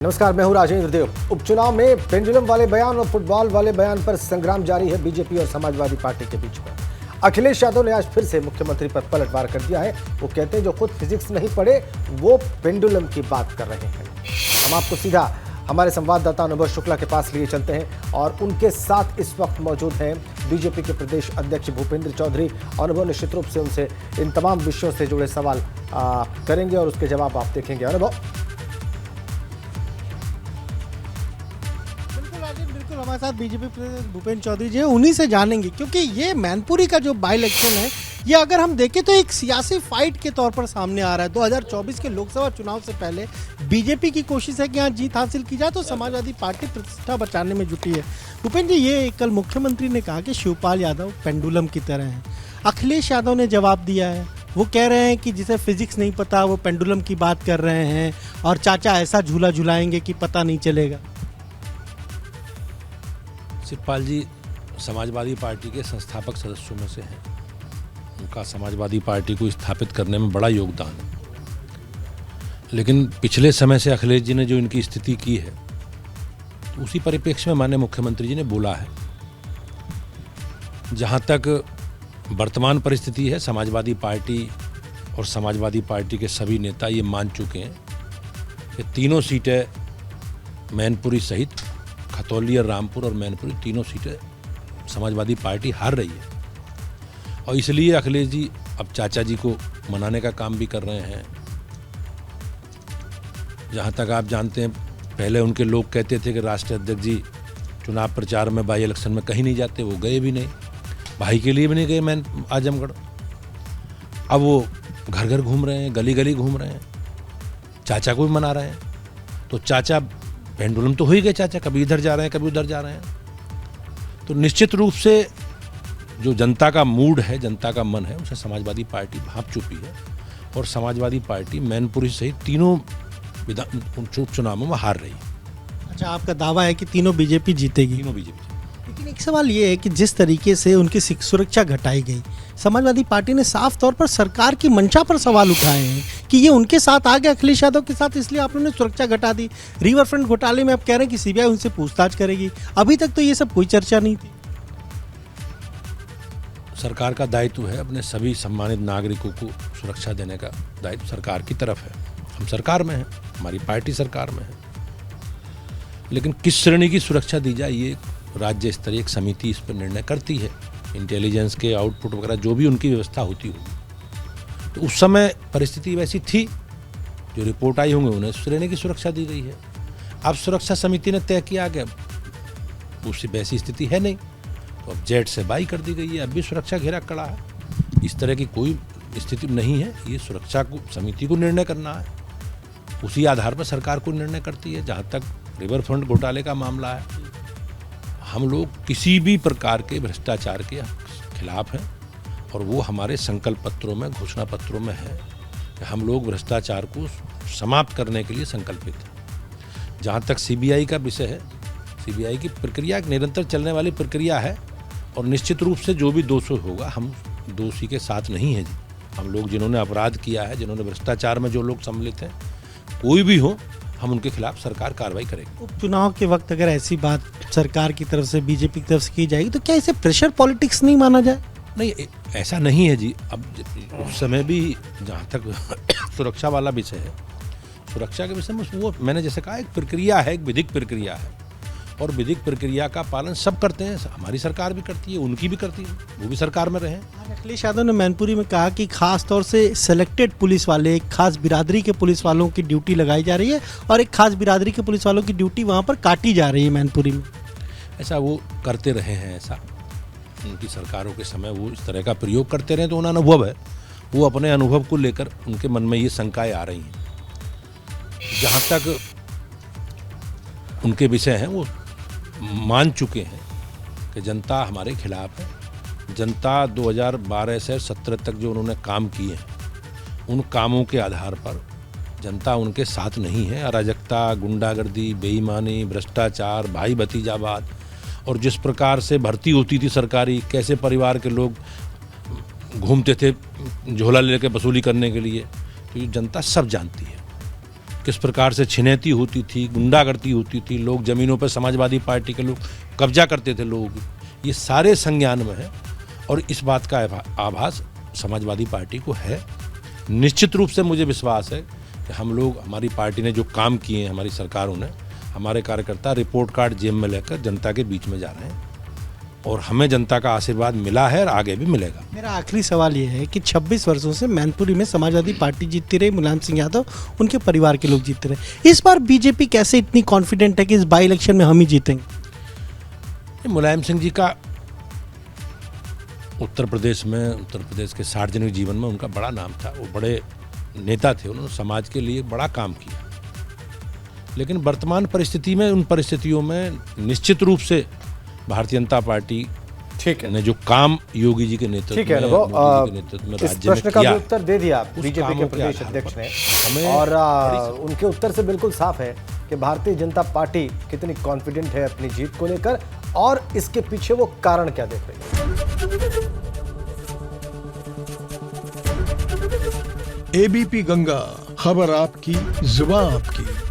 नमस्कार, मैं हूं राजेंद्र देव। उपचुनाव में पेंडुलम वाले बयान और फुटबॉल वाले बयान पर संग्राम जारी है बीजेपी और समाजवादी पार्टी के बीच में। अखिलेश यादव ने आज फिर से मुख्यमंत्री पर पलटवार कर दिया है। वो कहते हैं जो खुद फिजिक्स नहीं पढ़े वो पेंडुलम की बात कर रहे हैं। हम आपको सीधा हमारे संवाददाता अनुभव शुक्ला के पास लिए चलते हैं और उनके साथ इस वक्त मौजूद हैं बीजेपी के प्रदेश अध्यक्ष भूपेंद्र चौधरी। अनुभव निश्चित रूप से उनसे इन तमाम विषयों से जुड़े सवाल करेंगे और उसके जवाब आप देखेंगे। अनुभव, बिल्कुल हमारे साथ बीजेपी प्रदेश भूपेंद्र चौधरी जी हैं, उन्हीं से जानेंगे क्योंकि ये मैनपुरी का जो बाई इलेक्शन है ये अगर हम देखें तो एक सियासी फाइट के तौर पर सामने आ रहा है। 2024 के लोकसभा चुनाव से पहले बीजेपी की कोशिश है कि यहाँ जीत हासिल की जाए तो समाजवादी पार्टी प्रतिष्ठा बचाने में जुटी है। भूपेंद्र जी, ये कल मुख्यमंत्री ने कहा कि शिवपाल यादव पेंडुलम की तरह है। अखिलेश यादव ने जवाब दिया है, वो कह रहे हैं कि जिसे फिजिक्स नहीं पता वो पेंडुलम की बात कर रहे हैं और चाचा ऐसा झूला झुलाएंगे कि पता नहीं चलेगा। शिवपाल जी समाजवादी पार्टी के संस्थापक सदस्यों में से हैं। उनका समाजवादी पार्टी को स्थापित करने में बड़ा योगदान है, लेकिन पिछले समय से अखिलेश जी ने जो इनकी स्थिति की है तो उसी परिप्रेक्ष्य में माननीय मुख्यमंत्री जी ने बोला है। जहाँ तक वर्तमान परिस्थिति है, समाजवादी पार्टी और समाजवादी पार्टी के सभी नेता ये मान चुके हैं कि तीनों सीटें मैनपुरी सहित खतौली और रामपुर और मैनपुरी तीनों सीटें समाजवादी पार्टी हार रही है और इसलिए अखिलेश जी अब चाचा जी को मनाने का काम भी कर रहे हैं। जहां तक आप जानते हैं, पहले उनके लोग कहते थे कि राष्ट्रीय अध्यक्ष जी चुनाव प्रचार में बाई इलेक्शन में कहीं नहीं जाते, वो गए भी नहीं, भाई के लिए भी नहीं गए मैं आजमगढ़। अब वो घर घर घूम रहे हैं, गली गली घूम रहे हैं, चाचा को भी मना रहे हैं। तो चाचा पेंडुलम तो हो ही गए, चाचा कभी इधर जा रहे हैं कभी उधर जा रहे हैं। तो निश्चित रूप से जो जनता का मूड है, जनता का मन है, उसे समाजवादी पार्टी भांप चुकी है और समाजवादी पार्टी मैनपुरी सहित तीनों चुनावों में हार रही है। अच्छा, आपका दावा है कि तीनों बीजेपी जीतेगी? तीनों बीजेपी। लेकिन एक सवाल ये है कि जिस तरीके से उनकी सुरक्षा घटाई गई, समाजवादी पार्टी ने साफ तौर पर सरकार की मंशा पर सवाल उठाए हैं कि ये उनके साथ आ गया अखिलेश यादव के साथ, इसलिए आप लोगों ने सुरक्षा घटा दी। रिवर फ्रंट घोटाले में आप कह रहे हैं कि सीबीआई उनसे पूछताछ करेगी, अभी तक तो ये सब कोई चर्चा नहीं थी। सरकार का दायित्व है अपने सभी सम्मानित नागरिकों को सुरक्षा देने का दायित्व सरकार की तरफ है। हम सरकार में हैं, हमारी पार्टी सरकार में है, लेकिन किस श्रेणी की सुरक्षा दी जाए ये राज्य स्तरीय एक समिति इस पर निर्णय करती है। इंटेलिजेंस के आउटपुट वगैरह जो भी उनकी व्यवस्था होती होगी, तो उस समय परिस्थिति वैसी थी, जो रिपोर्ट आई होंगे उन्हें श्रेणी की सुरक्षा दी गई है। अब सुरक्षा समिति ने तय किया कि उससे वैसी स्थिति है नहीं, तो अब जेट से बाई कर दी गई है, अब भी सुरक्षा घेरा कड़ा है। इस तरह की कोई स्थिति नहीं है, ये सुरक्षा को समिति को निर्णय करना है, उसी आधार पर सरकार को निर्णय करती है। जहाँ तक रिवर फ्रंट घोटाले का मामला है, हम लोग किसी भी प्रकार के भ्रष्टाचार के खिलाफ हैं और वो हमारे संकल्प पत्रों में, घोषणा पत्रों में है कि हम लोग भ्रष्टाचार को समाप्त करने के लिए संकल्पित हैं। जहाँ तक सीबीआई का विषय है, सीबीआई की प्रक्रिया एक निरंतर चलने वाली प्रक्रिया है और निश्चित रूप से जो भी दोषी होगा, हम दोषी के साथ नहीं हैं जी। हम लोग जिन्होंने अपराध किया है, जिन्होंने भ्रष्टाचार में जो लोग सम्मिलित हैं, कोई भी हो, हम उनके खिलाफ सरकार कार्रवाई करेगी। उपचुनाव के वक्त अगर ऐसी बात सरकार की तरफ से, बीजेपी की तरफ से की जाएगी तो क्या इसे प्रेशर पॉलिटिक्स नहीं माना जाए? नहीं, ऐसा नहीं है जी। अब उस समय भी जहाँ तक सुरक्षा वाला विषय है, सुरक्षा के विषय में वो मैंने जैसे कहा एक प्रक्रिया है, एक विधिक प्रक्रिया है और विधिक प्रक्रिया का पालन सब करते हैं। हमारी सरकार भी करती है, उनकी भी करती है, वो भी सरकार में रहे। अखिलेश यादव ने मैनपुरी में कहा कि खास तौर से सेलेक्टेड पुलिस वाले, एक खास बिरादरी के पुलिस वालों की ड्यूटी लगाई जा रही है और एक खास बिरादरी के पुलिस वालों की ड्यूटी वहाँ पर काटी जा रही है मैनपुरी में। ऐसा वो करते रहे हैं, ऐसा उनकी सरकारों के समय वो इस तरह का प्रयोग करते रहे, तो उन्हें अनुभव है, वो अपने अनुभव को लेकर उनके मन में ये शंकाएं आ रही हैं। जहाँ तक उनके विषय हैं, वो मान चुके हैं कि जनता हमारे खिलाफ है। जनता 2012 से 17 तक जो उन्होंने काम किए हैं, उन कामों के आधार पर जनता उनके साथ नहीं है। अराजकता, गुंडागर्दी, बेईमानी, भ्रष्टाचार, भाई भतीजावाद और जिस प्रकार से भर्ती होती थी सरकारी, कैसे परिवार के लोग घूमते थे झोला लेकर वसूली करने के लिए, तो ये जनता सब जानती है कि किस प्रकार से छिनैती होती थी, गुंडागर्दी होती थी, लोग जमीनों पर समाजवादी पार्टी के लोग कब्जा करते थे लोगों की, ये सारे संज्ञान में है। और इस बात का आभास समाजवादी पार्टी को है। निश्चित रूप से मुझे विश्वास है कि हम लोग, हमारी पार्टी ने जो काम किए हैं, हमारी सरकारों ने, हमारे कार्यकर्ता रिपोर्ट कार्ड जेब में लेकर जनता के बीच में जा रहे हैं और हमें जनता का आशीर्वाद मिला है और आगे भी मिलेगा। मेरा आखिरी सवाल ये है कि 26 वर्षों से मैनपुरी में समाजवादी पार्टी जीतती रही, मुलायम सिंह यादव उनके परिवार के लोग जीतते रहे। इस बार बीजेपी कैसे इतनी कॉन्फिडेंट है कि इस बाई इलेक्शन में हम ही जीतेंगे? मुलायम सिंह जी का उत्तर प्रदेश के सार्वजनिक जीवन में उनका बड़ा नाम था। वो बड़े नेता थे, उन्होंने समाज के लिए बड़ा काम किया। लेकिन वर्तमान परिस्थिति में, उन परिस्थितियों में निश्चित रूप से भारतीय जनता पार्टी ने जो काम योगी जी के नेतृत्व में, इस प्रश्न का भी उत्तर दे दिया बीजेपी के प्रदेश अध्यक्ष ने, और उनके उत्तर से बिल्कुल साफ है कि भारतीय जनता पार्टी कितनी कॉन्फिडेंट है अपनी जीत को लेकर और इसके पीछे वो कारण क्या देख रही है। एबीपी गंगा, खबर आपकी, जुबान आपकी।